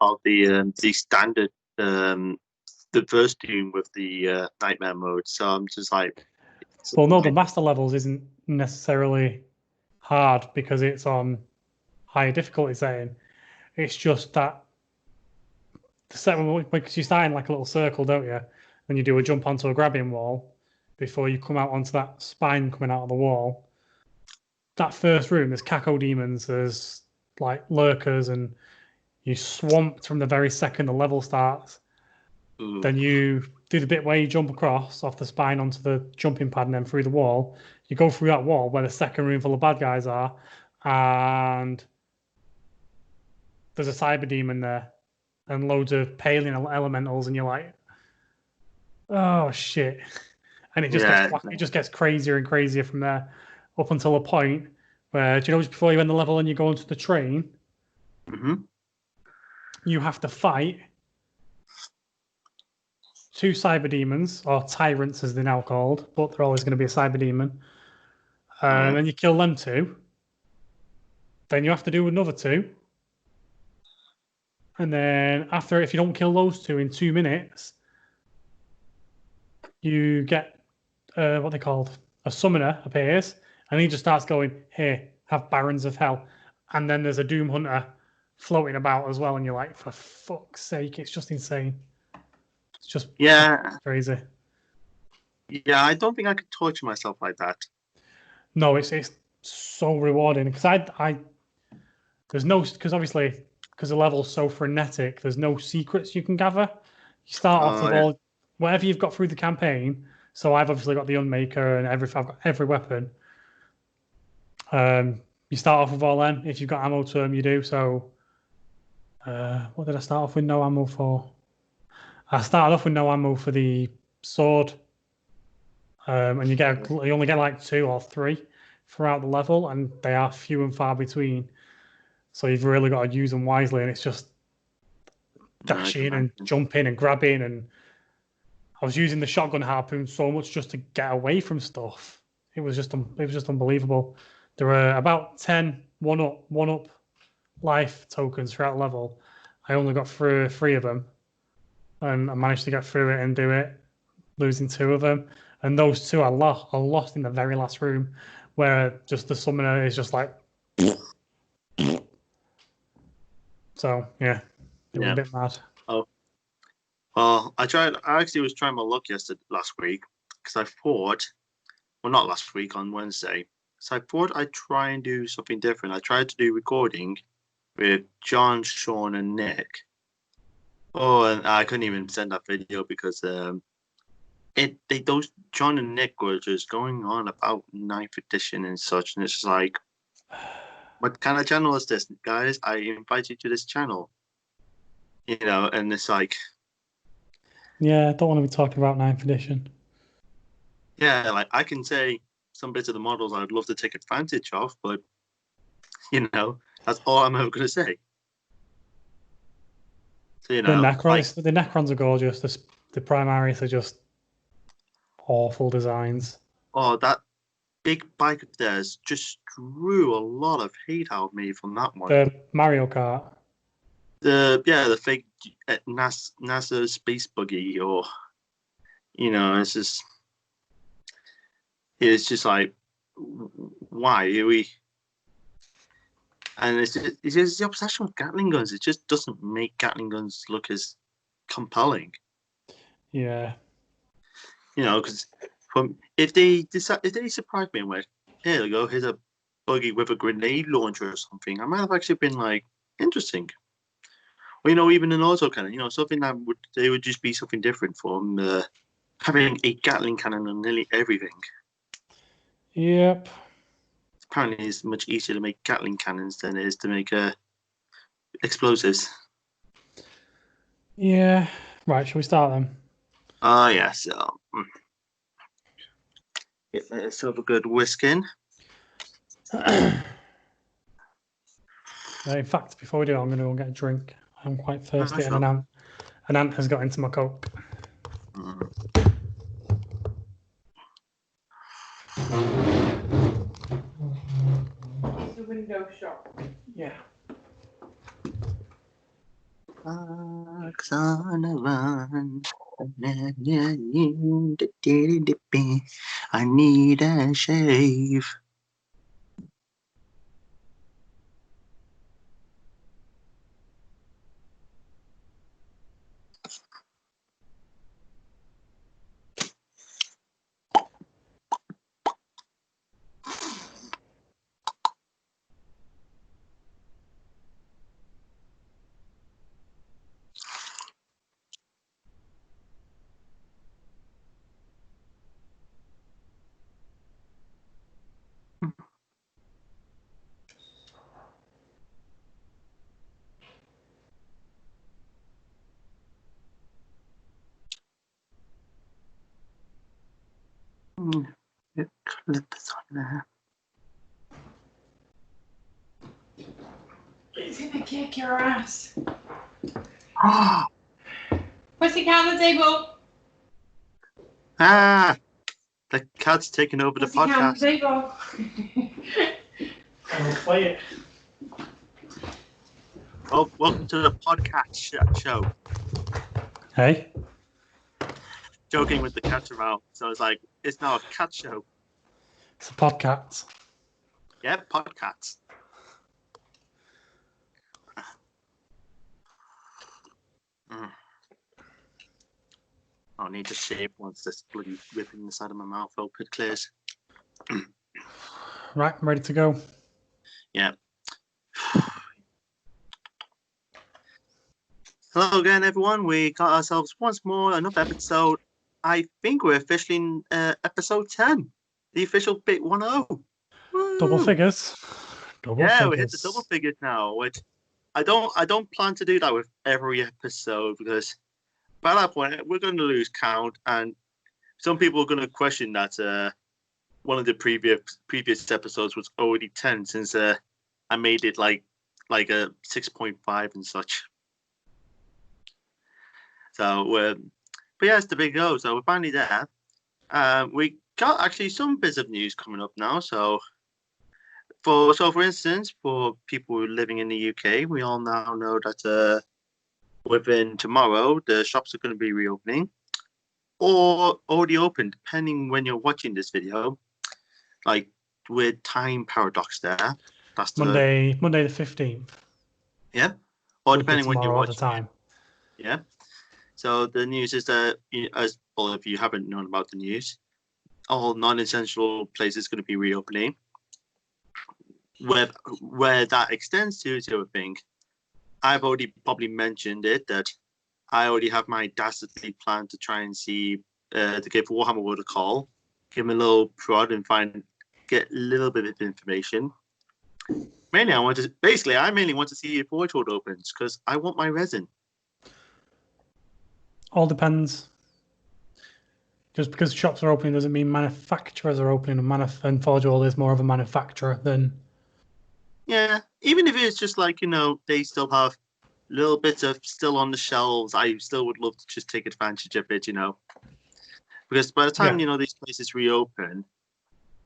of the standard the first Doom with the nightmare mode. So I'm just like, well, no, the master levels isn't necessarily hard because it's on higher difficulty setting. It's just that the second, because you start in like a little circle, don't you? When you do a jump onto a grabbing wall before you come out onto that spine coming out of the wall. That first room, there's caco demons, there's like lurkers, and you swamped from the very second the level starts. Ooh. Then you do the bit where you jump across off the spine onto the jumping pad and then through the wall. You go through that wall where the second room full of bad guys are, and there's a cyber demon there and loads of paling elementals, and you're like, oh shit. And it just gets crazier and crazier from there up until a point where, do you know, just before you end the level and you go onto the train, you have to fight 2 cyber demons, or tyrants as they're now called, but they're always going to be a cyber demon. And then you kill them 2. Then you have to do another 2. And then after, if you don't kill those 2 in 2 minutes, you get what they called a summoner appears, and he just starts going, "Here, have Barons of Hell." And then there's a Doom Hunter floating about as well, and you're like, for fuck's sake, it's just insane. It's just crazy. Yeah, I don't think I could torture myself like that. No, it's so rewarding because there's no, because obviously because the level's so frenetic, there's no secrets you can gather. You start off with all whatever you've got through the campaign. So I've obviously got the Unmaker and I've got every weapon. You start off with all them. If you've got ammo to them, you do. So what did I start off with? No ammo for? I started off with no ammo for the sword, and you only get like 2 or 3 throughout the level, and they are few and far between. So you've really got to use them wisely, and it's just dashing and jumping and grabbing. And I was using the shotgun harpoon so much just to get away from stuff. It was just unbelievable. There were about 10 one-up life tokens throughout the level. I only got through 3 of them. And I managed to get through it and do it, losing 2 of them. And those 2 are lost in the very last room, where just the summoner is just like. So yeah, it was a bit mad. Oh, well, I actually was trying my luck last week because I thought, well, not last week, on Wednesday. So I thought I'd try and do something different. I tried to do recording with John, Sean, and Nick. Oh, and I couldn't even send that video because those John and Nick were just going on about 9th edition and such, and it's just like, what kind of channel is this, guys? I invite you to this channel, you know, and it's like, yeah, I don't want to be talking about 9th edition. Yeah, like I can say some bits of the models I'd love to take advantage of, but you know, that's all I'm ever going to say. So, you know, the Necrons are gorgeous. The Primaris are just awful designs. Oh, that big bike of theirs just drew a lot of hate out of me from that one. The Mario Kart. The fake NASA space buggy, or you know, it's just like, why are we? And it's just the obsession with Gatling guns. It just doesn't make Gatling guns look as compelling. Yeah. You know, because if they surprised me with, here we go, here's a buggy with a grenade launcher or something, I might have actually been like, interesting. Or, you know, even an autocannon, you know, something that would just be something different from having a Gatling cannon on nearly everything. Yep. Apparently, it's much easier to make Gatling cannons than it is to make explosives. Yeah. Right, shall we start then? Oh, yeah, so let's have a good whisking. In fact, before we do, I'm going to go and get a drink. I'm quite thirsty, and an ant has got into my Coke. Is the window shut? Yeah. Fox on a run. I need a shave. The clip is on there. He's gonna kick your ass. Pussycat on the table. The cat's taking over the Pussycat on the podcast. table. I'll play it. Oh, welcome to the podcast show. Hey, Joking with the cat around. So it's like, it's now a cat show. it's a podcast. Yeah, podcasts. I'll need to shave once this bloody ripping the side of my mouth open clears. Right, I'm ready to go. Yeah. Hello again, everyone. We got ourselves once more another episode. I think we're officially in episode 10, the official bit 10. Double Woo! figures. Yeah, we hit the double figures now, which I don't plan to do that with every episode because by that point we're going to lose count, and some people are going to question that one of the previous episodes was already 10 since I made it like a 6.5 and such. So, but yeah, it's the big go. So we're finally there. We got actually some bits of news coming up now. So for instance, for people living in the UK, we all now know that within tomorrow the shops are going to be reopening or already open, depending when you're watching this video. Like with time paradox there. That's Monday the 15th. Yeah. Or depending when you're watching. The time. Yeah. So the news is that, as well, if you haven't known about the news, all non-essential places going to be reopening. Where that extends to is the other thing. I've already probably mentioned it that I already have my dastardly plan to try and see to give Warhammer World a call, give him a little prod and get a little bit of information. Mainly, I mainly want to see if Forge World opens because I want my resin. All depends. Just because shops are opening doesn't mean manufacturers are opening, and Forge World is more of a manufacturer than. Yeah, even if it's just like, they still have little bits of still on the shelves, I still would love to just take advantage of it, Because by the time, these places reopen,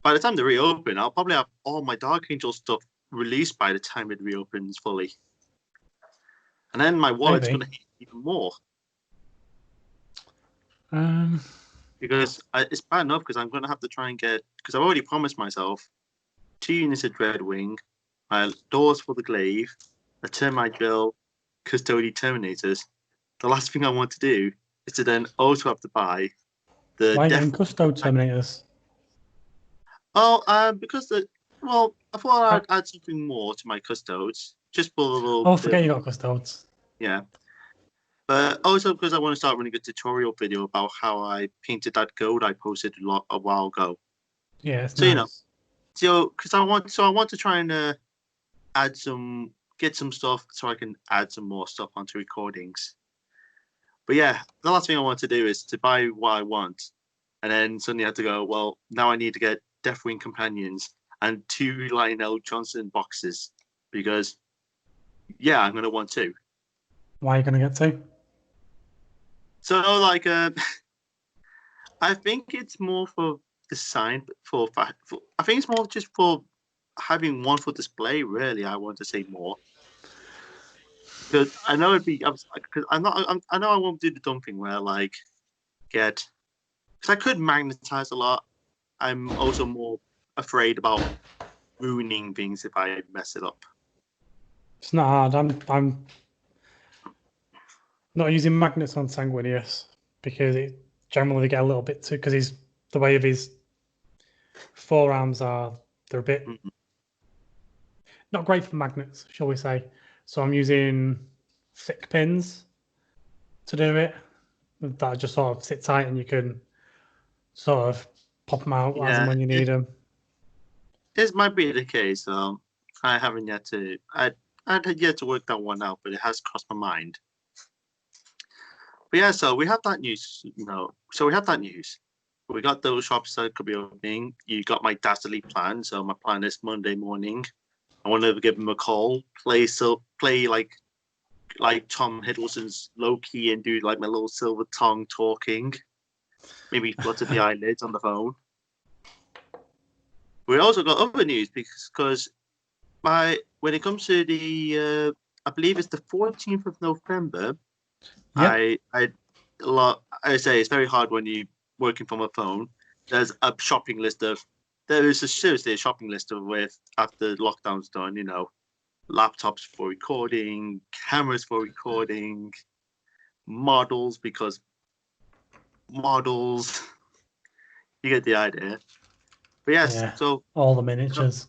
I'll probably have all my Dark Angel stuff released by the time it reopens fully. And then my wallet's going to hit even more. Because it's bad enough because I'm going to have to try and get, because I've already promised myself 2 units of Dreadwing, my doors for the glaive, a termite drill, custody terminators. The last thing I want to do is to then also have to buy the. Why getting custody terminators? Oh, because I thought I'd add something more to my custodes, just for a little. Oh, forget you got custodes. Yeah. But also because I want to start running a tutorial video about how I painted that gold I posted a while ago. Yeah, it's so nice. Because I want to try and get some stuff so I can add some more stuff onto recordings. But yeah, the last thing I want to do is to buy what I want, and then suddenly I have to go, well, now I need to get Deathwing Companions and 2 Lionel Johnson boxes because I'm going to want 2. Why are you going to get 2? So, I think it's more for design. I think it's more just for having one for display, really. I want to say more. Because I know it'd be, because I know I won't do the dumb thing where like because I could magnetize a lot. I'm also more afraid about ruining things if I mess it up. It's not hard. I'm not using magnets on Sanguinius because it generally get a little bit too, because he's the way of his forearms are, they're a bit not great for magnets, shall we say. So I'm using thick pins to do it that just sort of sit tight and you can sort of pop them out as and when you need them. This might be the case. I haven't yet to. I'd had yet to work that one out, but it has crossed my mind. But yeah, so we have that news. So we have that news. We got those shops that could be opening. You got my dastardly plan. So my plan is Monday morning. I want to give him a call, play like Tom Hiddleston's Loki and do like my little silver tongue talking. Maybe flutter the eyelids on the phone. We also got other news because when it comes to the I believe it's the 14th of November. Yep. I say it's very hard when you're working from a phone. There's a shopping list of seriously a shopping list of with after lockdown's done, laptops for recording, cameras for recording, models because models. You get the idea. But yes, so all the miniatures.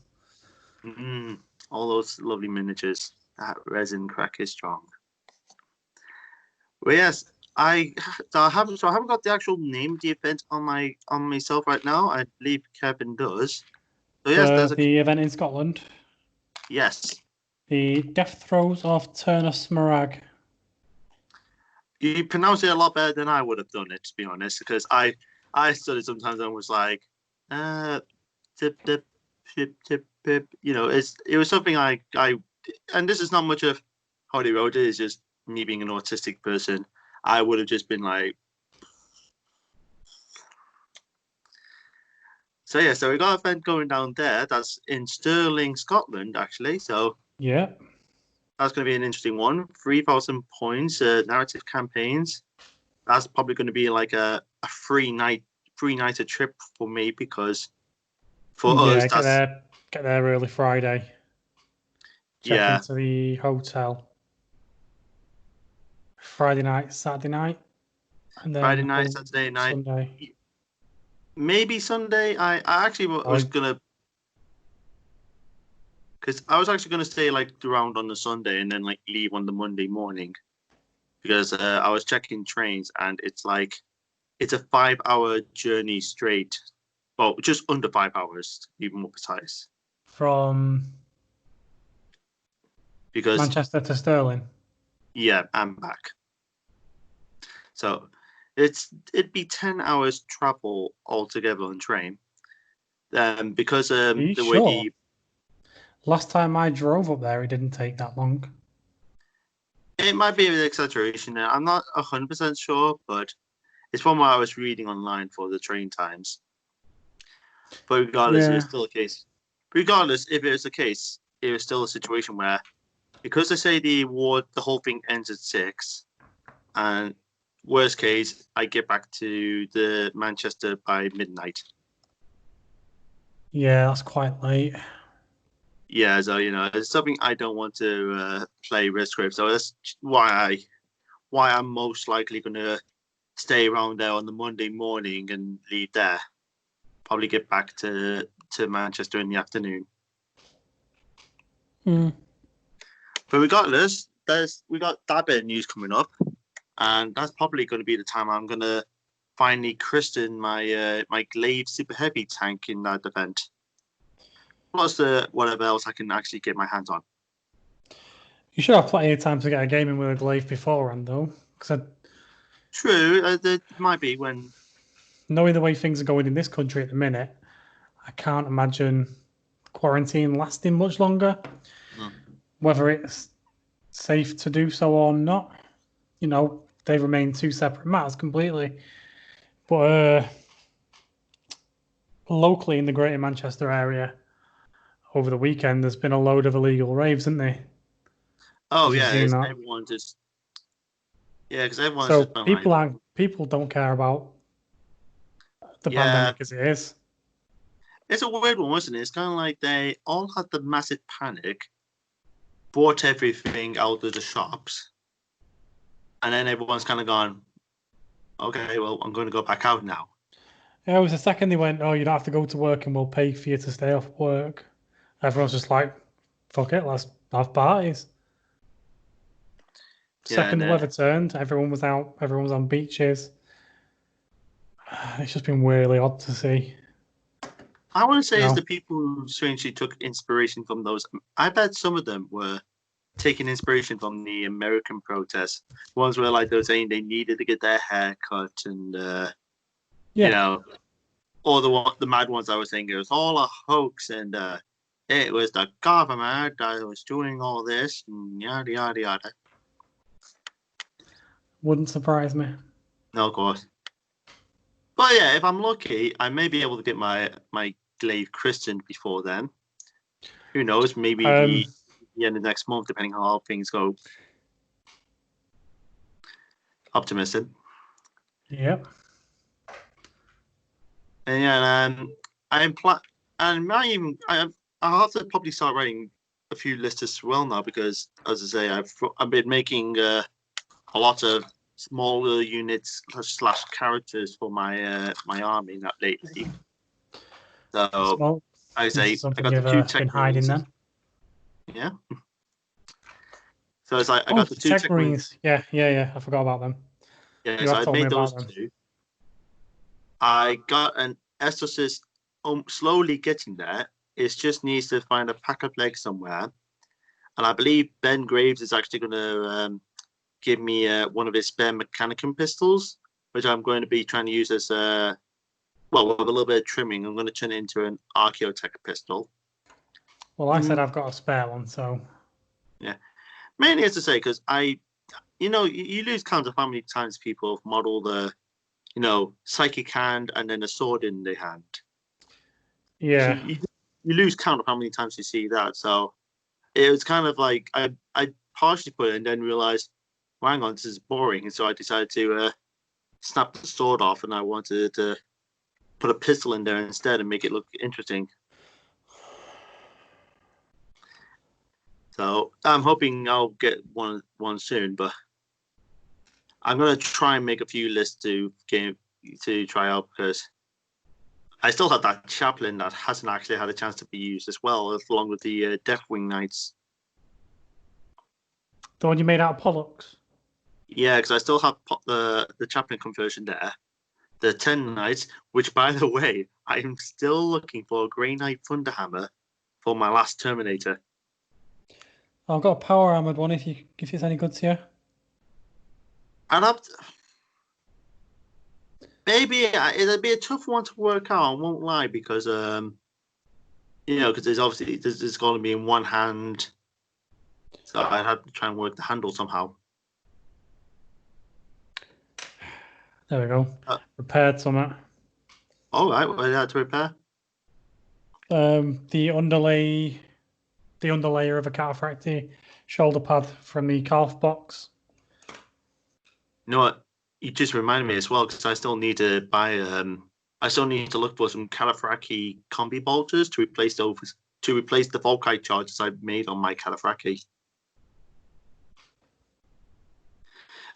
All those lovely miniatures. That resin crack is strong. But yes, I haven't got the actual name of the event on myself right now. I believe Kevin does. So yes, there's the event in Scotland. Yes. The Death Throes of Turnus Morag. You pronounce it a lot better than I would have done it, to be honest, because I studied sometimes and was like, tip tip tip tip tip. It was something I and this is not much of how they wrote it. It's just me being an autistic person. I would have just been like. So yeah, so we got an event going down there. That's in Stirling, Scotland, actually. So yeah, that's going to be an interesting one. 3,000 points, narrative campaigns. That's probably going to be like a free nighter trip for me because for us, get there early Friday. Check into the hotel. Friday night, Saturday night, and then Friday night, Saturday night, Sunday. Maybe Sunday. I actually was gonna, because I was actually gonna stay like around on the Sunday and then like leave on the Monday morning, because I was checking trains and it's a 5-hour journey straight, well, just under 5 hours, to be more precise. From Manchester to Stirling. Yeah, and back. So it'd be 10 hours travel altogether on train. Because the way last time I drove up there, it didn't take that long. It might be an exaggeration. I'm not 100% sure, but it's from what I was reading online for the train times. But regardless, it was still a case. Regardless, if it was the case, it was still a situation where, because they say the whole thing ends at 6, and worst case, I get back to the Manchester by midnight. Yeah, that's quite late. Yeah, so it's something I don't want to play risk with. So that's why I'm most likely gonna stay around there on the Monday morning and leave there. Probably get back to Manchester in the afternoon. But regardless, we got that bit of news coming up, and that's probably going to be the time I'm going to finally christen my my Glaive Super Heavy tank in that event. Plus whatever else I can actually get my hands on. You should have plenty of time to get a game in with a Glaive beforehand, though. True, it might be when. Knowing the way things are going in this country at the minute, I can't imagine quarantine lasting much longer. Whether it's safe to do so or not, they remain two separate matters completely. But locally in the Greater Manchester area, over the weekend, there's been a load of illegal raves, isn't there? Oh Did you yeah, see that? everyone just because everyone's So just been like, people don't care about the yeah, pandemic as it is. it's a weird one, wasn't it? It's kind of like they all had the massive panic, bought everything out of the shops, and then everyone's kind of gone, okay, well, I'm going to go back out now. Yeah, it was the second they went, oh, you don't have to go to work and we'll pay for you to stay off work. Everyone's just like, fuck it, let's have parties. Yeah, Second the and weather turned, everyone was out, everyone was on beaches. It's just been really odd to see. I want to say it's No. the people who strangely took inspiration from those. I bet some of them were taking inspiration from the American protests. Ones where like they were saying they needed to get their hair cut, and you know, all the mad ones I was saying it was all a hoax, and it was the government that was doing all this, and yada yada yada. Wouldn't surprise me. No, of course. But yeah, if I'm lucky, I may be able to get my glaive christened before then. Who knows? Maybe the end of next month, depending on how things go. Optimistic. Yep. And yeah, I'll have to probably start writing a few lists as well now because, as I say, I've been making a lot of smaller units slash characters for my my army lately. So I say I got the two tech been hiding then. Yeah. So it's like I got the two tech marines. Yeah. I forgot about them. Yeah, so I made those two. I got an exorcist slowly getting there. It just needs to find a pack of legs somewhere. And I believe Ben Graves is actually going to give me one of his spare Mechanicum pistols, which I'm going to be trying to use as with a little bit of trimming. I'm going to turn it into an Archaeotech pistol. Well, I said I've got a spare one, so. Yeah. Mainly as to say, because you lose count of how many times people model the, psychic hand and then a sword in the hand. Yeah. So you lose count of how many times you see that. So it was kind of like I partially put it and then realized, well, hang on, this is boring. And so I decided to snap the sword off, and I wanted to put a pistol in there instead and make it look interesting. So I'm hoping I'll get one soon, but I'm gonna try and make a few lists to try out because I still have that chaplain that hasn't actually had a chance to be used as well, along with the Deathwing Knights. The one you made out of Pollux? Yeah, because I still have the chaplain conversion there. The 10 Knights, which by the way, I'm still looking for a Grey Knight Thunderhammer for my last Terminator. I've got a power armored one if it's any good to you. Maybe it'd be a tough one to work out. I won't lie because because there's going to be in one hand, so I'd have to try and work the handle somehow. There we go. Repaired something. All right, what did I have to repair? The underlayer of a cataphractii shoulder pad from the calf box. You know what? You just reminded me as well because I still need to buy. I still need to look for some cataphractii combi bolters to replace the Volkite charges I've made on my cataphractii.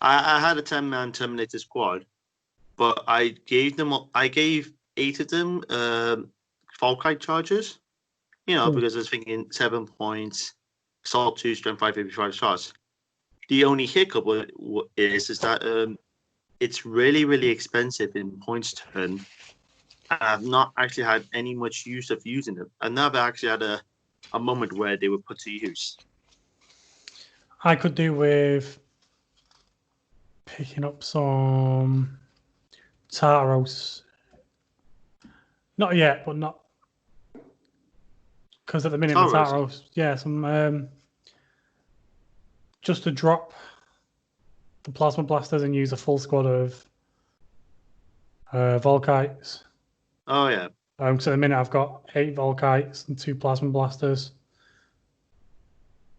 I had a 10-man Terminator squad, but I gave 8 of them Volkite charges. Because I was thinking 7 points, assault 2, strength 5, 55 shots. The only hiccup is that it's really, really expensive in points turn. I've not actually had any much use of using them. I've never actually had a moment where they were put to use. I could do with picking up some Taros. Not yet, but not because at the minute the Taros, some just to drop the plasma blasters and use a full squad of Volkites. Oh yeah. So at the minute I've got 8 Volkites and 2 plasma blasters.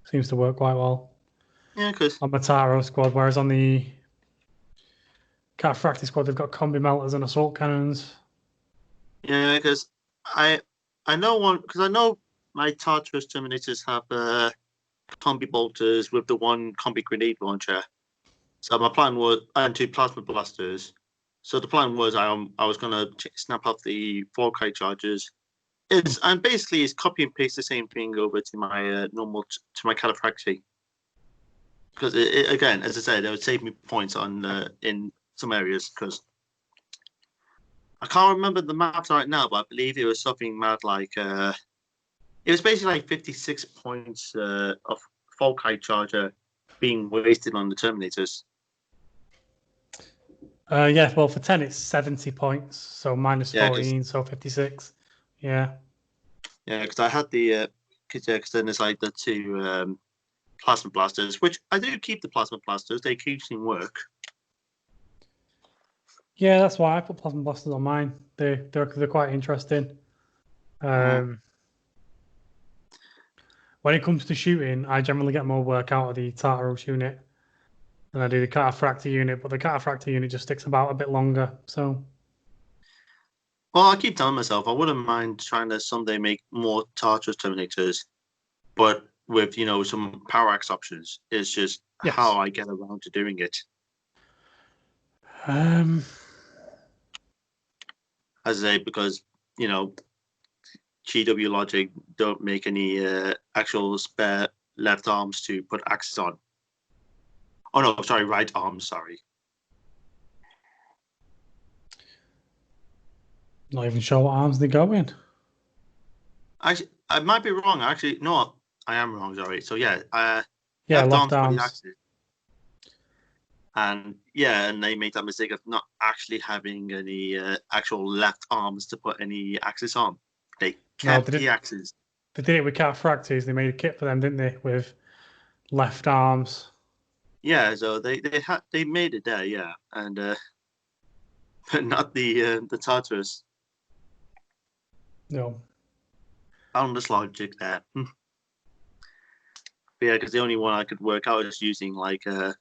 Seems to work quite well. Yeah, because on Mataro squad, whereas on the Cataphracti squad, they've got combi melters and assault cannons. yeah, because I know my Tartarus Terminators have combi bolters with the one combi grenade launcher. So my plan was, and two plasma blasters. So the plan was I was gonna snap off the 4K charges. And basically it's copy and paste the same thing over to my to my Cataphracti. Because again, as I said, it would save me points on in some areas because I can't remember the maps right now, but I believe it was something mad like it was basically like 56 points of Volkite charger being wasted on the Terminators. Yeah, well, for 10, it's 70 points, so minus Yeah, 14, so 56. Yeah. Yeah, because I had the because then there's like the two plasma blasters, which I do keep the plasma blasters. They occasionally work. Yeah, that's why I put plasma blasters on mine. They're quite interesting. When it comes to shooting, I generally get more work out of the Tartarus unit than I do the Cataphracti unit, but the Cataphracti unit just sticks about a bit longer. So, Well, I keep telling myself I wouldn't mind trying to someday make more Tartarus Terminators, but with some power axe options. It's just yes. how I get around to doing it. Um, As I say, because GW Logic don't make any actual spare left arms to put axes on. Oh no, sorry, right arms. Sorry. Not even sure what arms they go in. Actually, I might be wrong. Actually, no, I am wrong. Sorry. So yeah, left arms for arms. the axes. And yeah, and they made that mistake of not actually having any actual left arms to put any axes on. They kept the axes. They did it with Cataphractis. They made a kit for them, didn't they, with left arms? Yeah, so they made it there, yeah, and but not the Tartarus. No. Boundless logic there. But yeah, because the only one I could work out is using like the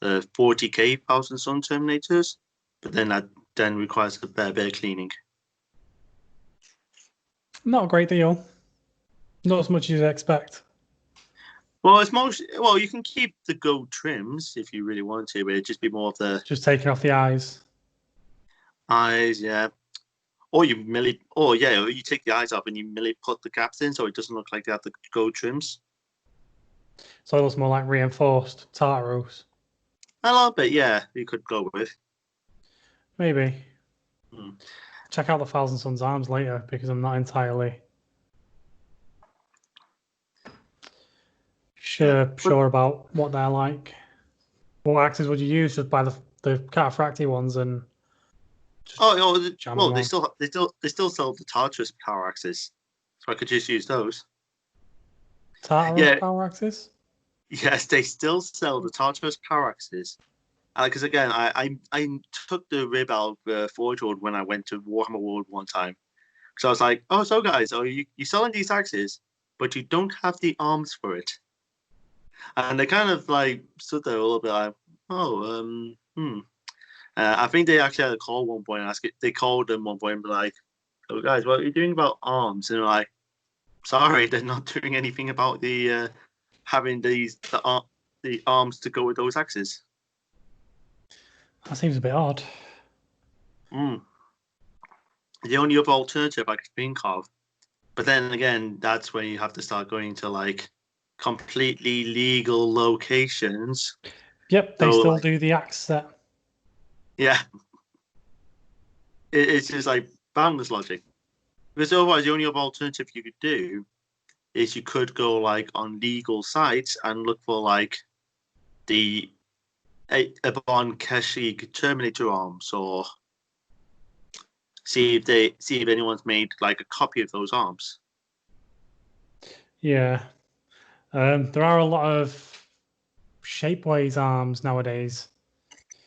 40k Thousand Sun Terminators, but then that then requires a fair bit of cleaning. Not a great deal. Not as much as you'd expect. Well, you can keep the gold trims if you really want to, but it'd just be more of the just taking off the eyes. Eyes, yeah. Or you you take the eyes off and you merely put the caps in so it doesn't look like they have the gold trims. So it looks more like reinforced Tartarus. A little bit, yeah, you could go with. Maybe. Check out the Thousand Suns arms later because I'm not entirely sure about what they're like. What axes would you use? Just buy the Cataphracti ones and they still sell the Tartarus power axes, so I could just use those. Tartarus power axes? Yes, they still sell the Tartarus power axes. Because again, I took the rib out of Forge World when I went to Warhammer World one time. So I was like, oh, so guys, you're selling these axes, but you don't have the arms for it. And they kind of like stood there a little bit like, I think they actually had a call one point. They called them one point and be like, "Oh guys, what are you doing about arms?" And they're like, "Sorry, they're not doing anything about the having the arms to go with those axes." That seems a bit odd. The only other alternative I could think of, but then again, that's when you have to start going to like completely legal locations. Yep, they still do the axe set. Yeah. It's just like boundless logic. Because otherwise, the only other alternative you could do is you could go like on legal sites and look for like the Ebon Keshig Terminator arms, or see if anyone's made like a copy of those arms. Yeah, there are a lot of Shapeways arms nowadays.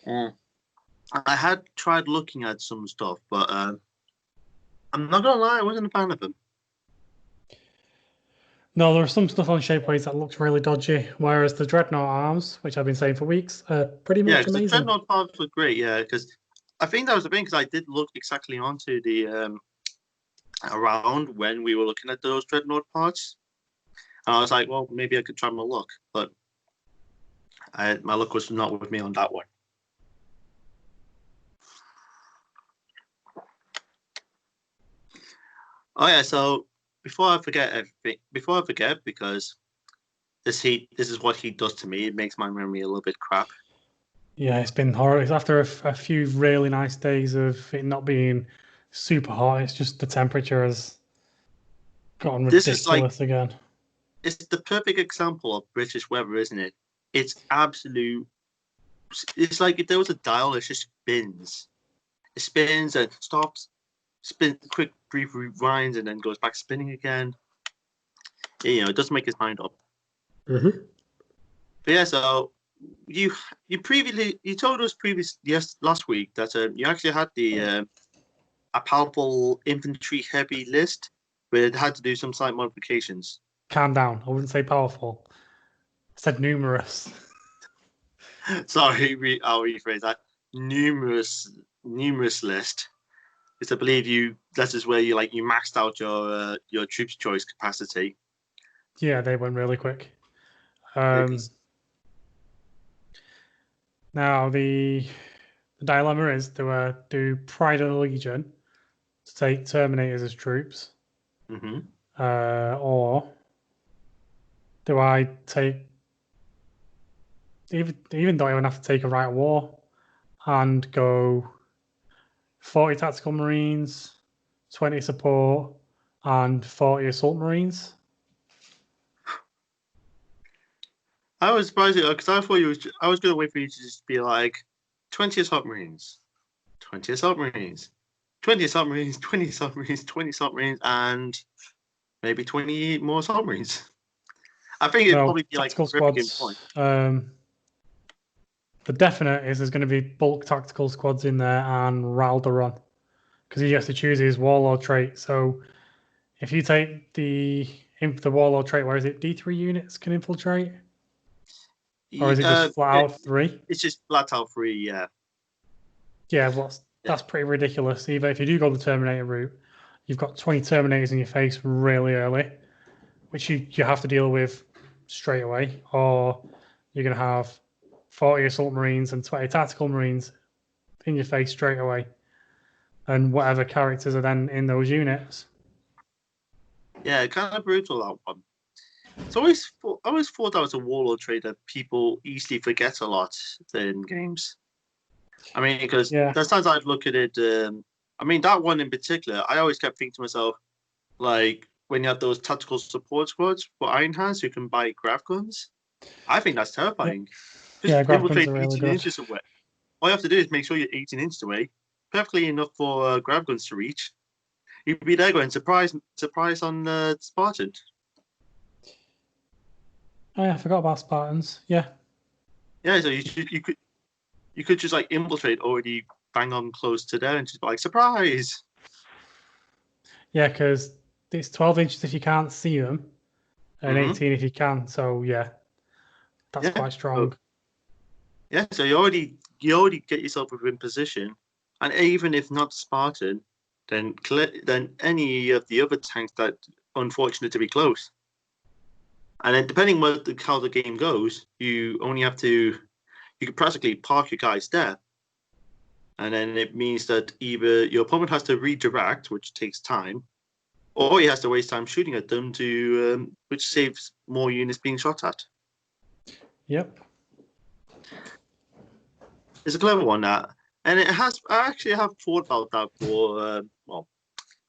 I had tried looking at some stuff, but I'm not gonna lie, I wasn't a fan of them. No, there's some stuff on Shapeways that looks really dodgy, whereas the Dreadnought arms, which I've been saying for weeks, are pretty Yeah, much because the amazing. Dreadnought parts were great. Yeah, because I think that was the thing. Because I did look exactly onto the around when we were looking at those Dreadnought parts, and I was like, well, maybe I could try my luck, but my luck was not with me on that one. Oh yeah, so before I forget, because this is what he does to me. It makes my memory a little bit crap. Yeah, it's been horrible. It's after a few really nice days of it not being super hot. It's just the temperature has gotten This is like ridiculous again. it's the perfect example of British weather, isn't it? It's absolute. It's like if there was a dial, it just spins. It spins and stops, spins, quick, brief rewinds, and then goes back spinning again. You know, it doesn't make his mind up. Mm-hmm. But yeah, so you told us last week that you actually had the a powerful infantry heavy list, but it had to do some slight modifications. Calm down. I wouldn't say powerful. I said numerous. Sorry, I'll rephrase that. Numerous list. Because I believe that is where you maxed out your troops choice capacity. Yeah, they went really quick. Now the dilemma is do Pride of the Legion to take Terminators as troops, Mm-hmm. or do I take even though I would have to take a Right of War and go 40 Tactical Marines, 20 Support, and 40 Assault Marines? I was surprised because I thought I was going to wait for you to just be like 20 assault marines, 20 assault marines, 20 assault marines, 20 assault marines, 20 assault marines, and maybe 20 more assault marines. I think it'd probably be tactical like a perfect squads. point. The definite is there's going to be bulk tactical squads in there and Ralderon, because he has to choose his warlord trait. So if you take the warlord trait, where is it? D3 units can infiltrate, or is it just flat out 3? It's just flat out 3. Yeah. Yeah, well, that's pretty ridiculous. Either if you do go the Terminator route, you've got 20 Terminators in your face really early, which you have to deal with straight away, or you're going to have 40 Assault Marines and 20 Tactical Marines in your face straight away, and whatever characters are then in those units. Yeah, kind of brutal, that one. I always thought that was a warlord trait that people easily forget a lot in games. I mean, because there's times I'd look at it. I mean, that one in particular, I always kept thinking to myself, like, when you have those tactical support squads for Iron Hands who can buy grav guns, I think that's terrifying. Yeah, grav guns infiltrate are really 18 good. inches away. All you have to do is make sure you're 18 inches away, perfectly enough for grav guns to reach. You'd be there going surprise on Spartan. Oh yeah, I forgot about Spartans. Yeah. Yeah, so you could just like infiltrate already bang on close to there and just be like surprise. Yeah, because it's 12 inches if you can't see them, and 18 if you can. So yeah, that's quite strong. So you already get yourself within position, and even if not Spartan, then any of the other tanks that unfortunate to be close. And then depending on how the game goes, you can practically park your guys there. And then it means that either your opponent has to redirect, which takes time, or he has to waste time shooting at them which saves more units being shot at. Yep. It's a clever one, that. And I actually have thought about that for,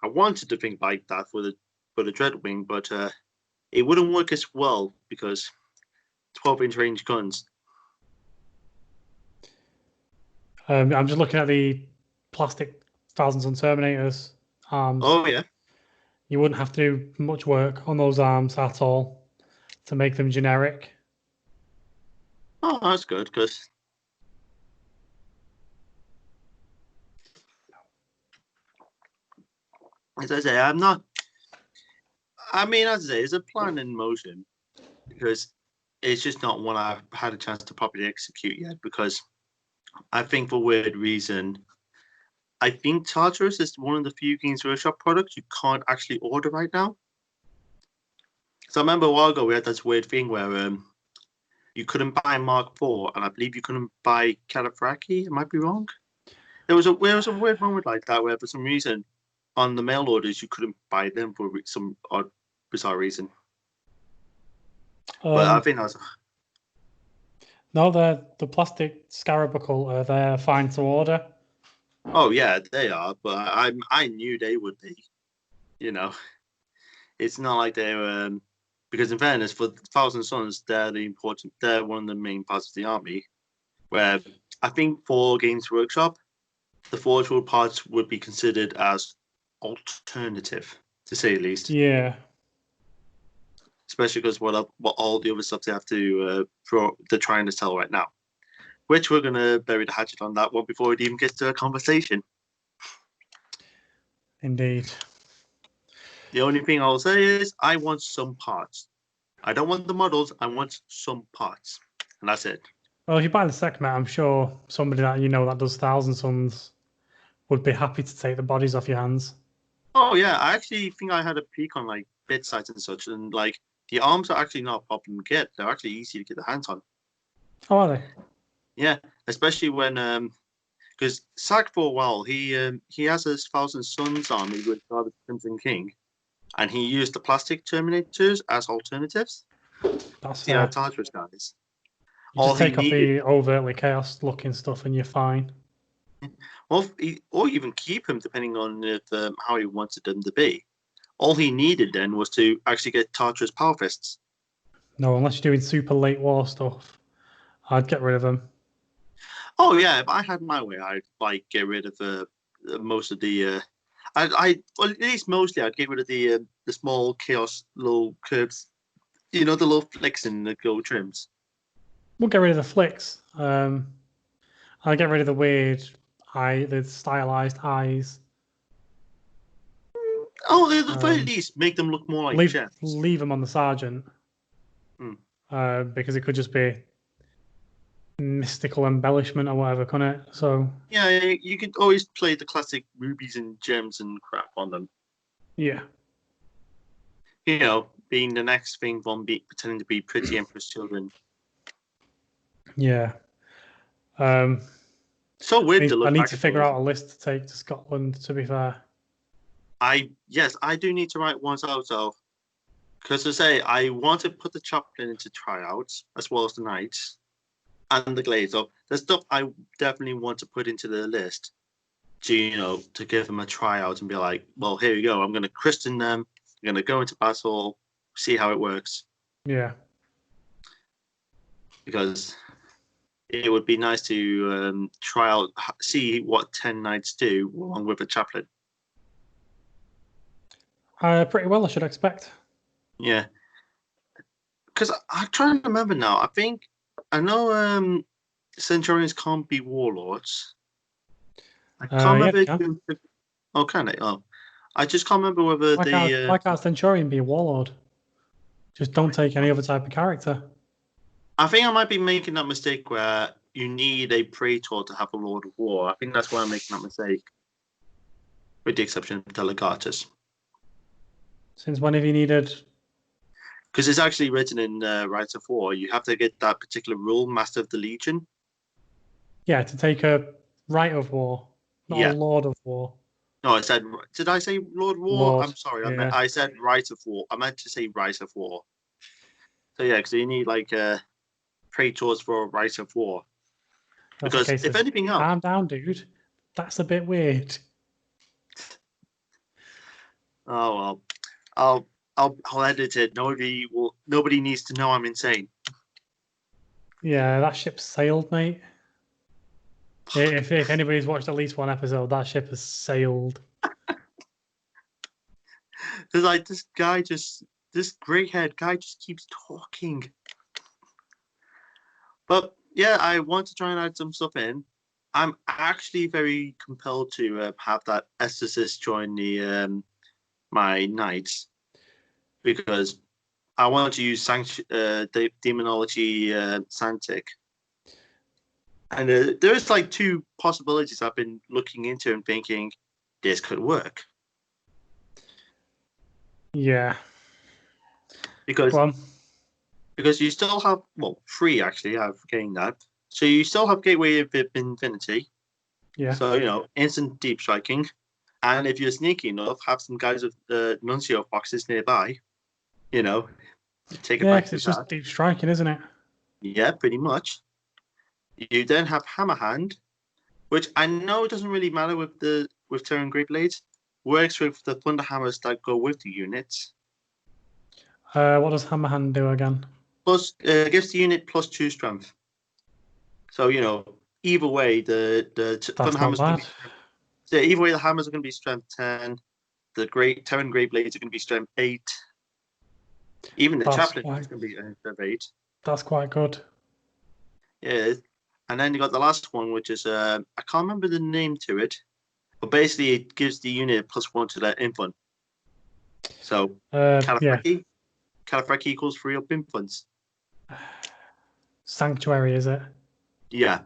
I wanted to think like that for the Dreadwing, but it wouldn't work as well because 12-inch range guns. I'm just looking at the plastic Thousands on Terminators arms. Oh yeah. You wouldn't have to do much work on those arms at all to make them generic. Oh, that's good because. As I say, I'm not. I mean, as I say, it's a plan in motion because it's just not one I've had a chance to properly execute yet. Because I think for weird reason, I think Tartarus is one of the few Games Workshop products you can't actually order right now. So I remember a while ago we had this weird thing where you couldn't buy Mark IV, and I believe you couldn't buy Califraki. I might be wrong. There was a weird moment like that where for some reason on the mail orders you couldn't buy them for some odd, bizarre reason. But I think that was. No, the plastic Scarabacle, they're fine to order. Oh yeah, they are, but I knew they would be. You know, it's not like they're because in fairness, for Thousand Sons, they're one of the main parts of the army. Where I think for Games Workshop, the Forge World parts would be considered as alternative, to say the least. Yeah. Especially because what all the other stuff they have to they're trying to sell right now. Which we're gonna bury the hatchet on that one before it even gets to a conversation. Indeed. The only thing I'll say is I want some parts. I don't want the models, I want some parts. And that's it. Well, if you buy the Secmet, I'm sure somebody that you know that does Thousand Sons would be happy to take the bodies off your hands. Oh yeah, I actually think I had a peek on like bid sites and such, and like the arms are actually not a problem to get. They're actually easy to get the hands on. Oh, are they? Yeah, especially when because Sack for a while he has his Thousand Sons army with the Crimson King, and he used the plastic Terminators as alternatives. That's The Tartarus guys. You just take off the overtly chaos looking stuff and you're fine. Or even keep him depending on how he wanted them to be. All he needed then was to actually get Tartarus Power Fists. No, unless you're doing super late war stuff, I'd get rid of them. Oh yeah, if I had my way, I'd like get rid of most of the. Well, at least mostly I'd get rid of the small chaos little curves, the little flicks in the gold trims. We'll get rid of the flicks. I'll get rid of the weird the stylized eyes. Oh, at the very least, make them look more like gems. Leave them on the sergeant. Because it could just be mystical embellishment or whatever, couldn't it? So yeah, you could always play the classic rubies and gems and crap on them. Yeah. Being the next thing from pretending to be pretty Empress children. Yeah. So weird to look. I need to figure out a list to take to Scotland, to be fair. I do need to write one out, though. Because to say, I want to put the chaplain into tryouts, as well as the knights, and the glades. So there's stuff I definitely want to put into the list to give them a tryout and be like, well, here you go. I'm going to christen them. I'm going to go into battle, see how it works. Yeah. Because it would be nice to try out, see what 10 knights do along with a chaplain. Pretty well, I should expect. Yeah. Because I'm trying to remember now. I know Centurions can't be warlords. I can't remember. Yeah, oh, can they? Oh. I just can't remember whether why can't Centurion be a warlord? Just don't take any other type of character. I think I might be making that mistake where you need a praetor to have a Lord of War. I think that's why I'm making that mistake. With the exception of Delegatus. Since when have you needed? Because it's actually written in Rights of War. You have to get that particular rule, Master of the Legion. Yeah, to take a Right of War, not a Lord of War. No, I said. Did I say Lord of War? Lord, I'm sorry. yeah. I said Right of War. I meant to say Right of War. So yeah, because you need like praetors for a Right of War. That's because if anything else, calm down, dude. That's a bit weird. Oh well, I'll edit it. Nobody needs to know I'm insane. Yeah, that ship sailed, mate. If anybody's watched at least one episode, that ship has sailed. There's like this grey-haired guy just keeps talking. But yeah, I want to try and add some stuff in. I'm actually very compelled to have that exorcist join the my knights. because I wanted to use Demonology Santic. And there's like two possibilities I've been looking into and thinking this could work. Yeah. Because Go on. because you still have, well, three actually, I'm forgetting that. So you still have Gateway of Infinity. Yeah. So, instant deep striking. And if you're sneaky enough, have some guys with Nuncio boxes nearby. Take it Yeah, back because to it's that. just deep striking, isn't it? Yeah, pretty much. You then have Hammerhand, which I know doesn't really matter with Terran Great Blades. Works with the Thunder Hammers that go with the units. What does Hammerhand do again? Plus, gives the unit +2 strength. So either way, the Thunder Hammers. Either way, the hammers are going to be strength 10. The Terran Great Blades are going to be strength 8. Even the Chaplain is going to be strength 8. That's quite good. Yeah, and then you got the last one, which is I can't remember the name to it, but basically it gives the unit +1 to their infant. So Califreki equals 3 up infants. Sanctuary, is it? Yeah.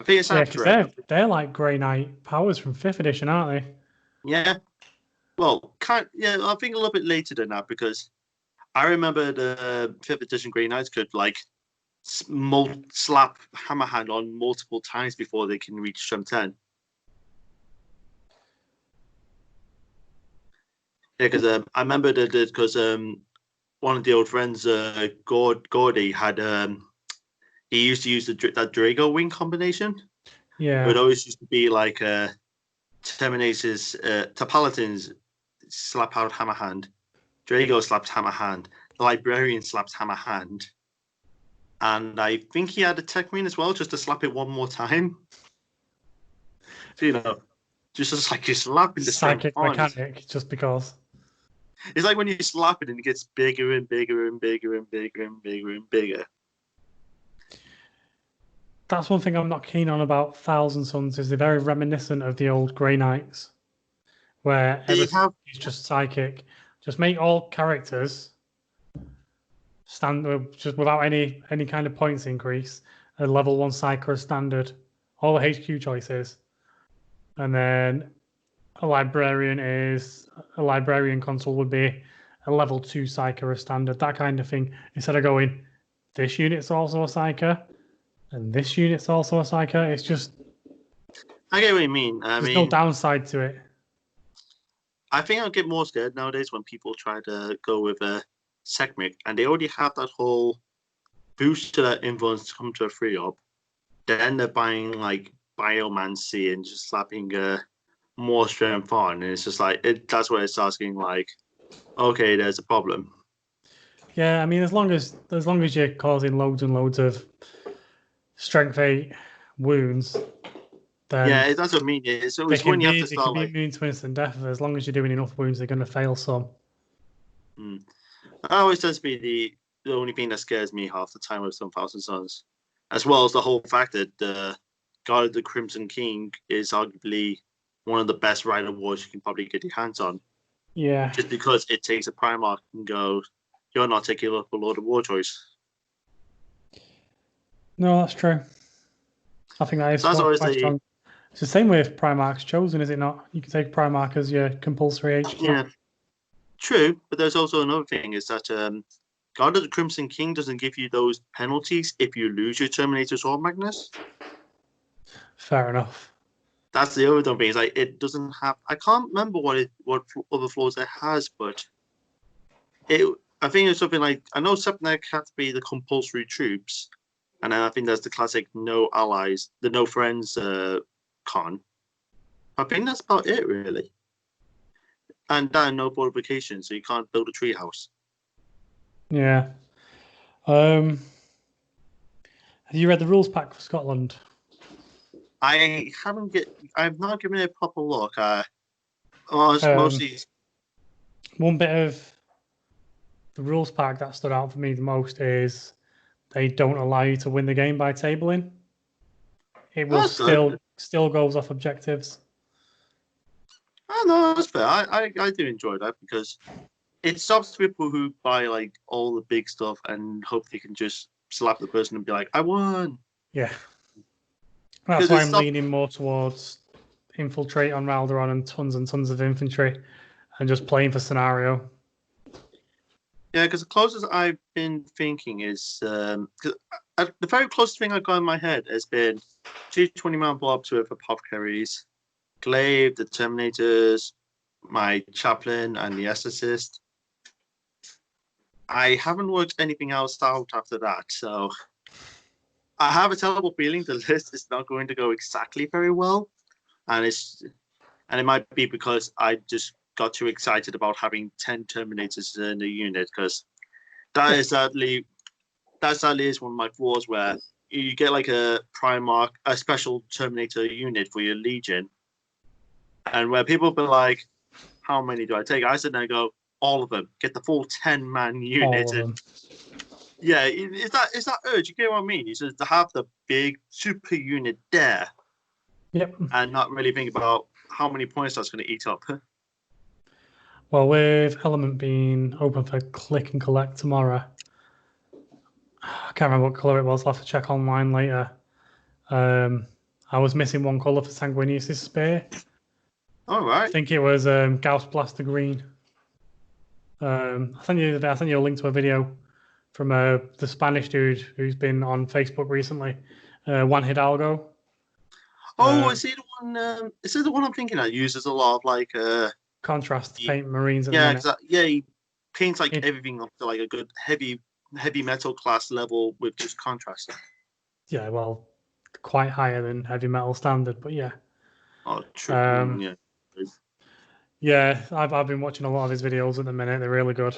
I think it's Sanctuary. Yeah, because they're like Grey Knight powers from 5th edition, aren't they? Yeah. Well, I think a little bit later than that, because I remember the 5th edition Grey Knights could slap Hammerhand on multiple times before they can reach strength 10. Yeah, because I remember that because one of the old friends, Gordy, had he used to use that Drago wing combination. Yeah. It always used to be like Terminator's Paladins slap out Hammerhand, Drago slaps Hammerhand, the Librarian slaps Hammerhand, and I think he had a Tech Marine as well, just to slap it one more time. So, just like you're slapping the psychic strength mechanic, just because. It's like when you slap it and it gets bigger and bigger and bigger and bigger and bigger and bigger. That's one thing I'm not keen on about Thousand Sons, is they're very reminiscent of the old Grey Knights, where everything is just psychic. Just make all characters stand just without any kind of points increase, a level 1 psych or a standard, all the HQ choices, and then a librarian console would be a level 2 psych or a standard, that kind of thing, instead of going, this unit's also a psyker and this unit's also a psyker. It's just, I get what you mean. There's no downside to it. I think I'll get more scared nowadays when people try to go with a Sekhmet and they already have that whole boost to that influence to come to a 3-up. Then they're buying like Biomancy and just slapping more strength on, and it's just like that's where it starts getting like, okay, there's a problem. Yeah, I mean, as long as you're causing loads and loads of strength 8 wounds, then yeah, that's what I mean. It's always when you have to start like immune to instant death. As long as you're doing enough wounds, they're going to fail some. That always tends to be the only thing that scares me half the time with some Thousand Sons, as well as the whole fact that the God of the Crimson King is arguably one of the best Rider Wars you can probably get your hands on. Yeah. Just because it takes a Primarch and goes, you're not taking up a Lord of War choice. No, that's true. I think that is quite strong. It's the same with Primarch's Chosen, is it not? You can take Primarch as your compulsory HQ. Yeah, true. But there's also another thing, is that God of the Crimson King doesn't give you those penalties if you lose your Terminator Sword Magnus. Fair enough. That's the other thing. Is like it doesn't have. I can't remember what other flaws it has, but I think it's something like, I know Sepnek had to be the compulsory troops, and then I think that's the classic no allies, the no friends con. I think that's about it, really. And then no fortification, so you can't build a treehouse. Yeah. Have you read the rules pack for Scotland? I've not given it a proper look. Mostly one bit of the rules pack that stood out for me the most is they don't allow you to win the game by tabling. It will still goes off objectives. Oh, no, that's fair. I do enjoy that, because it stops people who buy like all the big stuff and hope they can just slap the person and be like, "I won." Yeah. That's why I'm leaning more towards infiltrate on Ralderon and tons of infantry and just playing for scenario. Yeah, because the closest I've been thinking is the very closest thing I've got in my head has been 220-man blobs with apothecaries, Glaive, the Terminators, my chaplain, and the exorcist. I haven't worked anything else out after that, so I have a terrible feeling the list is not going to go exactly very well, and it might be because I just got too excited about having 10 Terminators in the unit, because that sadly is one of my flaws, where you get like a Primarch, a special Terminator unit for your Legion, and where people be like, "How many do I take?" I sit there and go, "All of them. Get the full 10-man unit." All of them. Yeah, is that urge? You get what I mean? It's just to have the big super unit there, Yep. and not really think about how many points that's going to eat up. Well, with Element being open for click and collect tomorrow, I can't remember what colour it was. I'll have to check online later. I was missing one colour for Sanguinius' Spear. All right. I think it was Gauss Blaster Green. I sent you a link to a video from the Spanish dude who's been on Facebook recently, Juan Hidalgo. Oh, is he the one? Is it the one I'm thinking of? Uses a lot of like contrast to paint Marines at the yeah, minute. he paints like everything up to like a good heavy metal class level with just contrast. Yeah, well, quite higher than heavy metal standard, but yeah. Oh, true. Yeah. Yeah, I've been watching a lot of his videos at the minute. They're really good.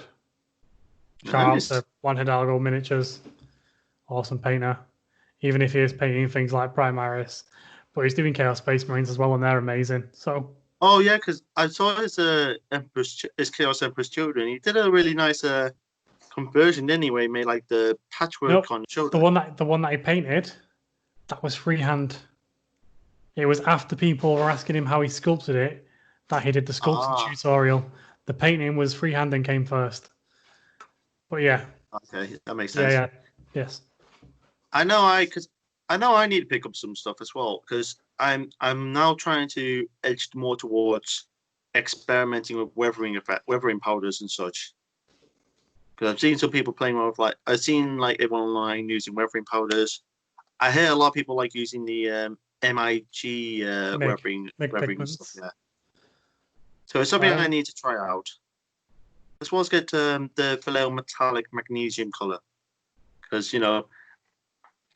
Shout out to Juan Hidalgo Miniatures. Awesome painter. Even if he is painting things like Primaris. But he's doing Chaos Space Marines as well, and they're amazing. So. Oh yeah, because I saw his Chaos Empress children. He did a really nice conversion anyway. He made like the patchwork on the shoulder. The one that he painted, that was freehand. It was after people were asking him how he sculpted it that he did the sculpting tutorial. The painting was freehand and came first. But yeah. Okay, that makes sense. Yeah. Yes. I know I need to pick up some stuff as well, because I'm now trying to edge more towards experimenting with weathering powders and such. Because I've seen some people playing with I've seen like everyone online using weathering powders. I hear a lot of people like using the MIG weathering stuff. Yeah. So it's something I need to try out. As well as get the Philae metallic magnesium color, because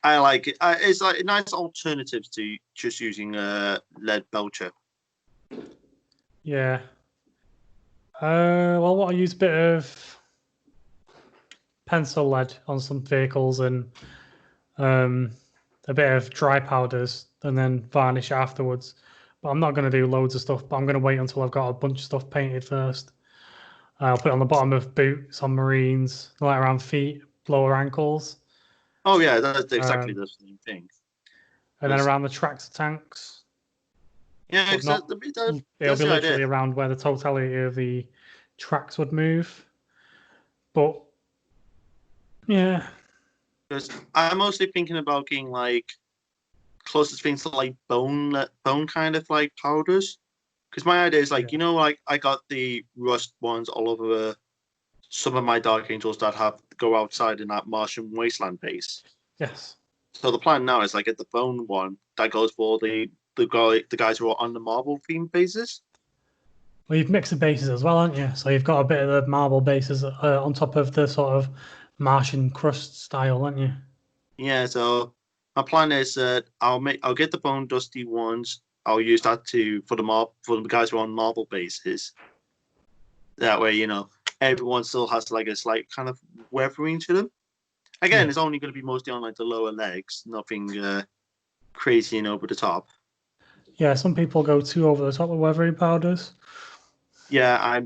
I like it. It's like a nice alternative to just using lead belcher. Yeah. Well, I use a bit of pencil lead on some vehicles and a bit of dry powders, and then varnish afterwards. But I'm not going to do loads of stuff. But I'm going to wait until I've got a bunch of stuff painted first. I'll put it on the bottom of boots, on Marines, like around feet, lower ankles. Oh yeah, that's exactly the same thing. And then around the tractor tanks. Yeah, it'll be literally around where the totality of the tracks would move. But yeah, because I'm mostly thinking about getting like closest things to like bone kind of like powders. Because my idea is like I got the rust ones all over some of my Dark Angels that have to go outside in that Martian wasteland base. Yes. So the plan now is like get the bone one that goes for the guys who are on the marble theme bases. Well, you've mixed the bases as well, haven't you? So you've got a bit of the marble bases on top of the sort of Martian crust style, haven't you? Yeah. So my plan is that I'll get the bone dusty ones. I'll use that for the guys who are on marble bases. That way, everyone still has like a slight kind of weathering to them. Again, it's only going to be mostly on like the lower legs, nothing crazy and over the top. Yeah, some people go too over the top with weathering powders. Yeah,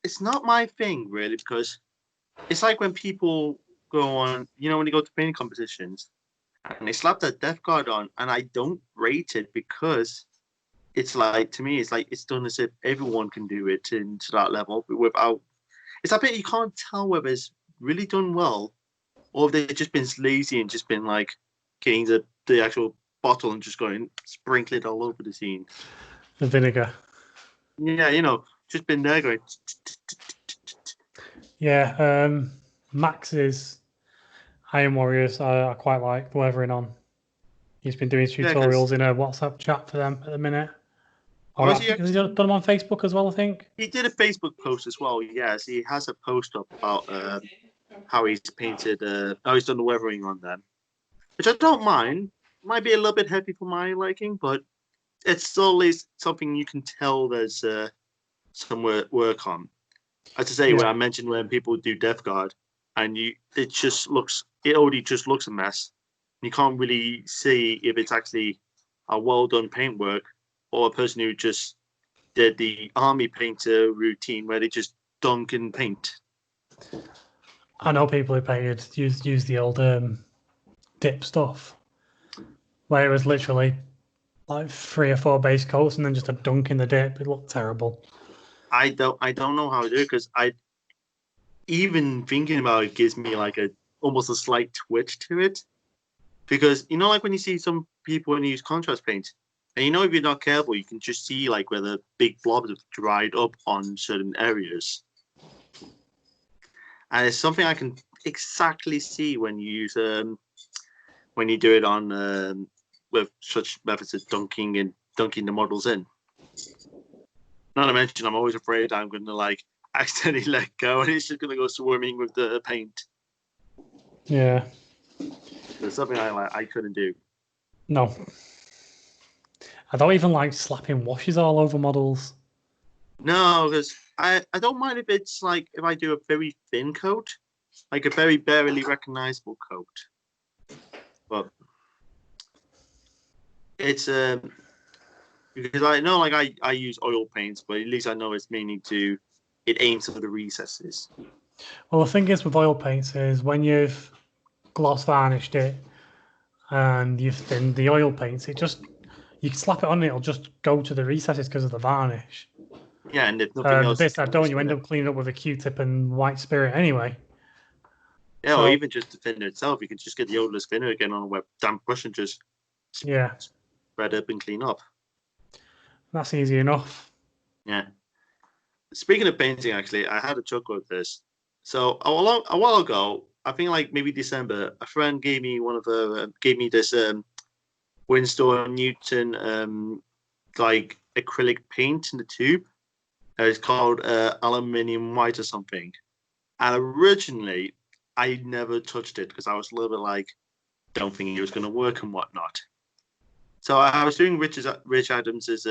it's not my thing really, because it's like when people go on, when they go to painting competitions and they slap that Death Guard on, and I don't rate it because it's like, to me, it's like it's done as if everyone can do it to that level without. It's a bit you can't tell whether it's really done well or if they've just been lazy and just been like getting the actual bottle and just going sprinkle it all over the scene. The vinegar. Yeah, you know, just been there going. Yeah, Max's Iron Warriors, I quite like the weathering on. He's been doing tutorials in a WhatsApp chat for them at the minute. Or has he done them on Facebook as well, I think? He did a Facebook post as well, yes. He has a post up about how he's painted, how he's done the weathering on them. Which I don't mind. Might be a little bit heavy for my liking, but it's still is something you can tell there's some work on. As I say, when I mentioned when people do Death Guard, and it already just looks a mess. You can't really see if it's actually a well done paintwork or a person who just did the army painter routine where they just dunk in paint. I know people who painted use the old dip stuff, where it was literally like 3 or 4 base coats and then just a dunk in the dip. It looked terrible. I don't know how to do it because even thinking about it gives me like almost a slight twitch to it. Because, you know, like when you see some people when you use contrast paint, and you know if you're not careful, you can just see like where the big blobs have dried up on certain areas. And it's something I can exactly see when you use when you do it on with such methods of dunking the models in. Not to mention, I'm always afraid I'm going to like accidentally let go and it's just going to go swimming with the paint. Yeah. There's something I couldn't do. No. I don't even like slapping washes all over models. No, because I don't mind if it's like if I do a very thin coat, like a very barely recognizable coat. But it's because I know like I use oil paints, but at least I know it's mainly it aims for the recesses. Well, the thing is with oil paints is when you've gloss varnished it and you've thinned the oil paints, you can slap it on and it'll just go to the recesses because of the varnish. Yeah, and if nothing else, the bits that don't, you end up cleaning up with a Q-tip and white spirit anyway. Yeah, or even just the thinner itself, you can just get the odorless thinner again on a wet damp brush and just spread up and clean up. That's easy enough. Yeah. Speaking of painting, actually, I had a chuckle with this. So a while ago, I think like maybe December, a friend gave me this Winston Newton like acrylic paint in the tube. It's called aluminium white or something. And originally, I never touched it because I was a little bit like, don't think it was going to work and whatnot. So I was doing Rich Adams's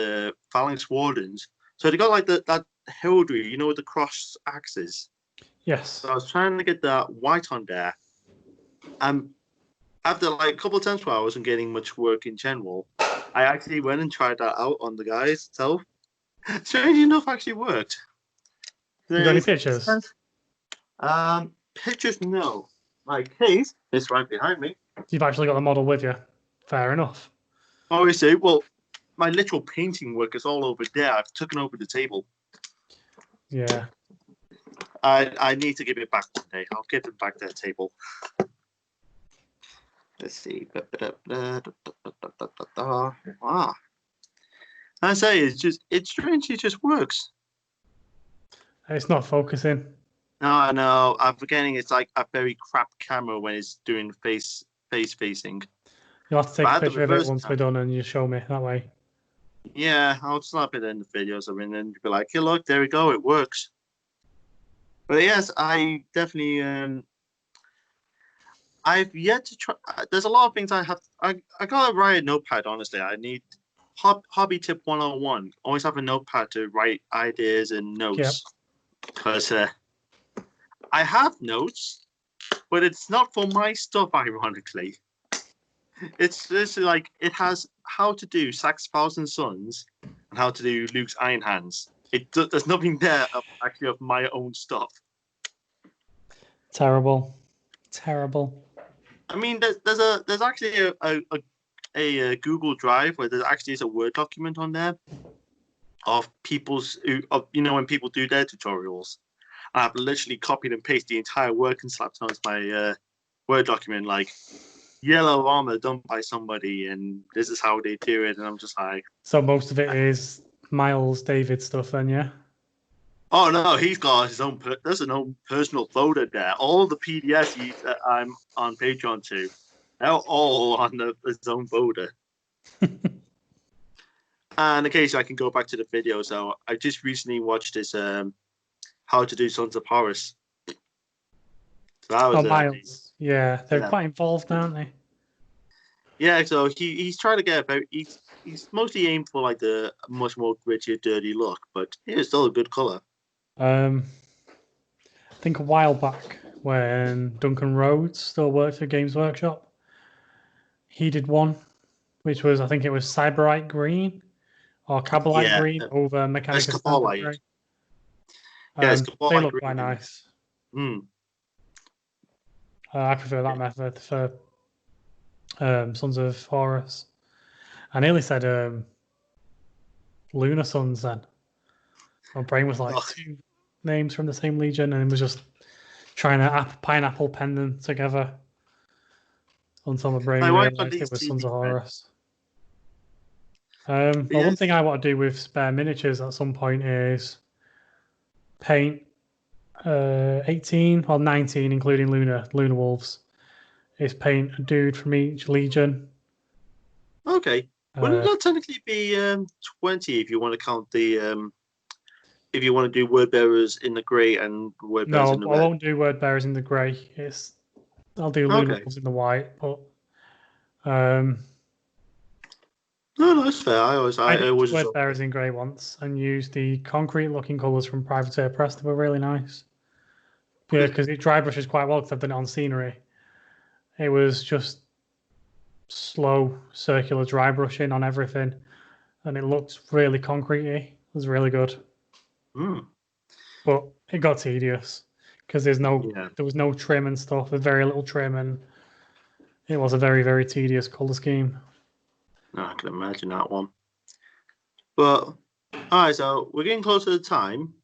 Phalanx Wardens. So they got like that heraldry, you know, with the cross axes. Yes. So I was trying to get that white on there. After like a couple of times where I wasn't getting much work in general, I actually went and tried that out on the guys itself. Strange enough, actually worked. You got any pictures? Pictures, no. My case is right behind me. You've actually got the model with you. Fair enough. Obviously, well, my literal painting work is all over there. I've taken over the table. Yeah. I need to give it back today. I'll give it back that table. Let's see. Wow. I say it's strange. It just works. It's not focusing. No, I'm forgetting. It's like a very crap camera when it's doing face facing. You'll have to take a picture of it once we're done and you show me that way. Yeah, I'll slap it in the videos. I mean, and be like, hey, look, there we go. It works. But yes, I definitely. I've yet to try. There's a lot of things I have. I gotta write a notepad. Honestly, I need hobby tip 101. Always have a notepad to write ideas and notes. Because I have notes, but it's not for my stuff. Ironically, it's just like it has how to do Sack's Thousand Sons and how to do Luke's Iron Hands. There's nothing there actually of my own stuff. Terrible. I mean, there's actually a Google Drive where there actually is a Word document on there of when people do their tutorials. I've literally copied and pasted the entire work and slapped it onto my Word document, like yellow armor done by somebody, and this is how they do it. And I'm just like, So most of it is Miles David stuff, then, yeah. oh no, he's got his own. There's an own personal folder there. All the PDFs that I'm on Patreon to, they're all on his own folder. And occasionally I can go back to the video. So I just recently watched this how to do Sons of Horus. So that was Miles. Yeah, they're quite involved, aren't they? Yeah, so he's trying to get about. He's mostly aimed for like the much more gritty, dirty look, but it's still a good color. I think a while back when Duncan Rhodes still worked for Games Workshop, he did one, which was, I think it was Cyberite Green or Cabalite Green over Mechanica Standard Grey. Yeah, they look quite nice. I prefer that method for Sons of Horus. I nearly said Lunar Sons then. My brain was like two names from the same Legion, and it was just trying to pineapple pen them together until my brain realised it was Sons of Horus. One thing I want to do with spare miniatures at some point is paint 18 or 19, including Lunar Wolves, is paint a dude from each Legion. Okay. Wouldn't that technically be 20 if you want to count the if you want to do word bearers in the grey and word bearers in the red? No, I won't do word bearers in the grey. I'll do Lunar Wolves in the white, but no, that's fair. I did word bearers in grey once and used the concrete looking colours from Privateer Press. They were really nice. Yeah, because it dry brushes quite well because I've done it on scenery. It was just slow circular dry brushing on everything, and it looked really concretey. It was really good. But it got tedious because there was no trim and stuff. There's very little trim, and it was a very, very tedious colour scheme. No, I can imagine that one. But all right, so we're getting close to the time.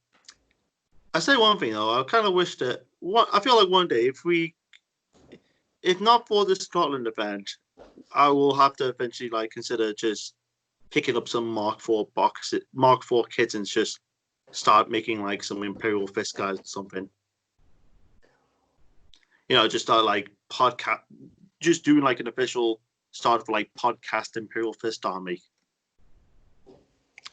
I say one thing though, I kind of wish that I feel like one day if not for the Scotland event, I will have to eventually like consider just picking up some Mark IV kits and just start making like some Imperial Fist guys or something. Just start like podcast, just doing like an official start for like podcast Imperial Fist army. I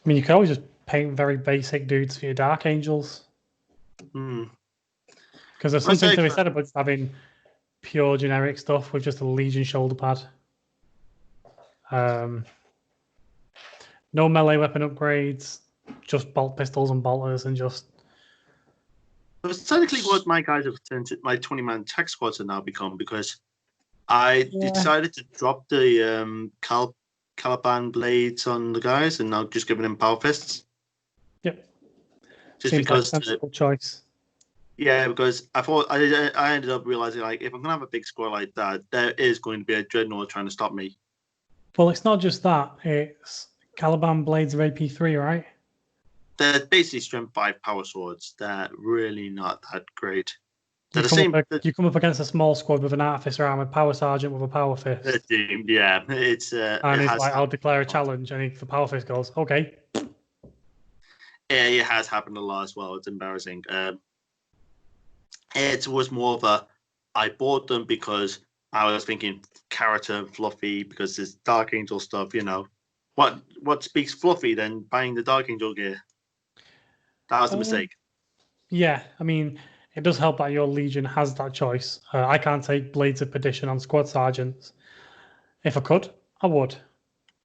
mean, you can always just paint very basic dudes for your Dark Angels. Because there's something to be said about having pure generic stuff with just a Legion shoulder pad. No melee weapon upgrades, just bolt pistols and bolters, and just. That's technically what my guys have turned to, my 20-man tech squads have now become, because I decided to drop the Caliban blades on the guys and now just giving them power fists. Yep. Just seems because like a sensible choice. Yeah, because I thought I ended up realizing like if I'm gonna have a big squad like that, there is going to be a dreadnought trying to stop me. Well, it's not just that; it's Caliban blades of AP3, right? They're basically strength 5 power swords. They're really not that great. You come up against a small squad with an artificer armored power sergeant with a power fist. Yeah, it's and he's like, "I'll declare a challenge," and the power fist goes, "Okay." Yeah, it has happened a lot as well. It's embarrassing. It was more of I bought them because I was thinking character and fluffy because it's Dark Angel stuff. What speaks fluffy than buying the Dark Angel gear? That was the mistake. Yeah, I mean, it does help that your Legion has that choice. I can't take Blades of Perdition on squad sergeants. If I could, I would,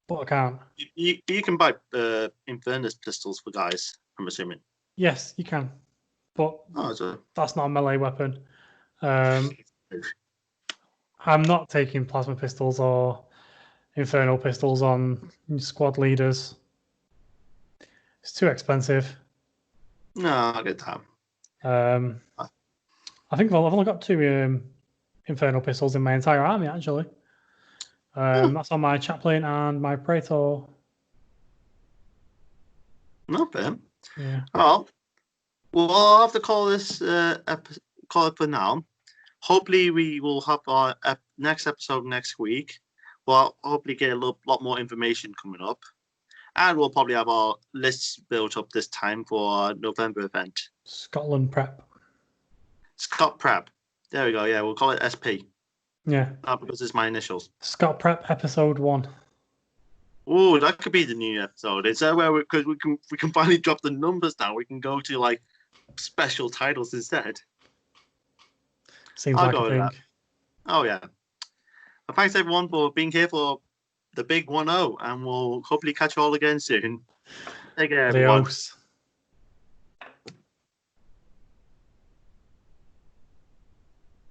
but I can't. You can buy Infernus pistols for guys, I'm assuming. Yes, you can, but that's not a melee weapon. I'm not taking plasma pistols or infernal pistols on squad leaders. It's too expensive. No, I get that. I think I've only got 2 infernal pistols in my entire army, actually. That's on my Chaplain and my Praetor. Not bad. Yeah. Well, we'll have to call this call it for now. Hopefully, we will have our next episode next week. We'll hopefully get a lot more information coming up. And we'll probably have our lists built up this time for our November event. Scotland Prep. Scott Prep. There we go. Yeah, we'll call it SP. Yeah. Because it's my initials. Scott Prep episode 1. Oh, that could be the new episode. Is that where because we can finally drop the numbers now? We can go to like special titles instead. Seems I'll like go a with thing. that. Oh yeah. Well, thanks everyone for being here for the big 1-0, and we'll hopefully catch you all again soon. Take care, everyone. Adios.